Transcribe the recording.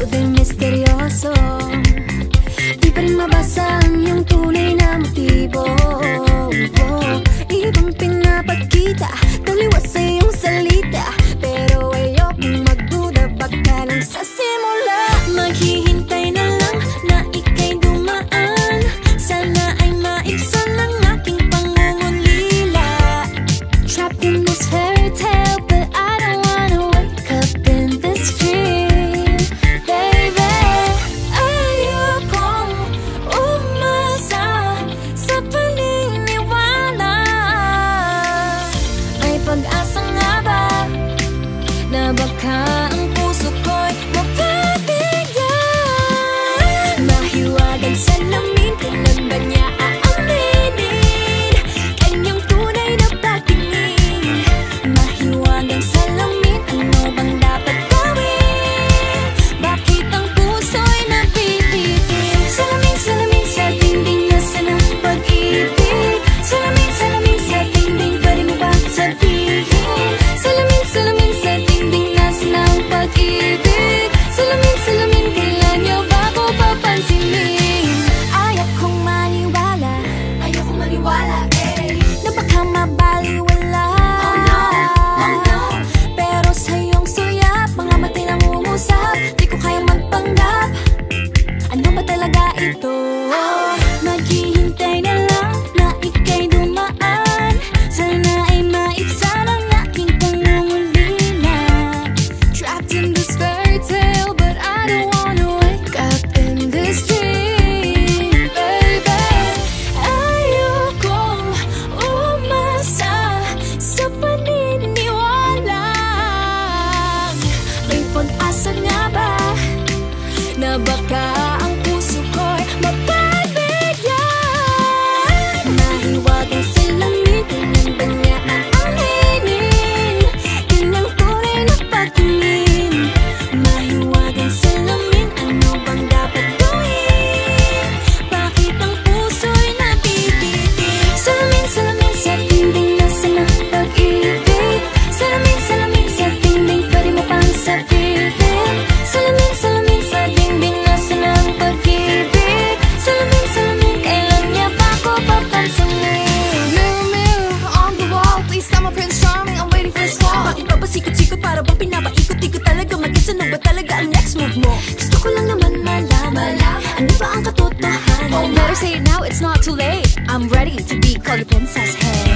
Duda'y misteryoso, di pa rin mabasa ang iyong tunay na motibo. Ibang pinapakita, taliwas sa iyong salita, pero ayokong magduda, baka lang sa simula. Maghihintay na lang na ika'y dumaan, sana ay maibsan ang aking pangungulila. Trapped in this fairy tale, but I don't wanna wake up in this dream, baby. Ayokong umasa sa paniniwala. May pag-asa nga ba na baka ang puso ko'y mapabigyan? Mahiwagang salamin, kailan ba niya aaminin kanyang tunay na pagtingin? Mahiwagang salamin, ano bang dapat gawin? Bakit ang puso'y napipitin? Salamin, salamin sa dingding, nasaan ang pag-ibig? Salamin, salamin sa dingding, pwede mo ba sabihin? Salamin, salamin sa dingding, nasaan ang pag-ibig? Salamin, salamin, kailan niyo ba ako papansinin? Ayokong maniwala, na baka mabaliwala. Oh no, pero sa iyong suya, mga matay nangungusap, di ko kayang magpanggap. Ano ba talaga ito? Naghihintay na lang na ika'y dumaan, sana ay maibsan ang aking pangungulila. Trapped in this fairy tale, but I don't wanna wake up in this dream, baby. Ayokong umasa sa paniniwala. May pag-asa nga ba na baka ang puso ko'y mapabigyan? Mahiwagang salamin, kailan ba niya aaminin kanyang tunay na pagtingin? Mahiwagang salamin, ano bang dapat gawin? Bakit ang puso'y napipitin? Salamin, salamin sa dingding, nasaan ang pag-ibig? Salamin, salamin sa dingding, pwede mo pang sabihin? Salamin, salamin sa dingding, nasaan ang pag-ibig? Salamin, salamin, kailan niya ba ako papansinin? Mirror, mirror on the wall, please tell my Prince Charming I'm waiting for his call. Bakit ba pasikot-sikot, para bang pinapaikot-ikot talaga? Mag-isa na ba talaga ang next move mo? Gusto ko lang naman malaman, ano ba ang katotohanan? Oh, better say it now, it's not too late. I'm ready to be called your princess, hey.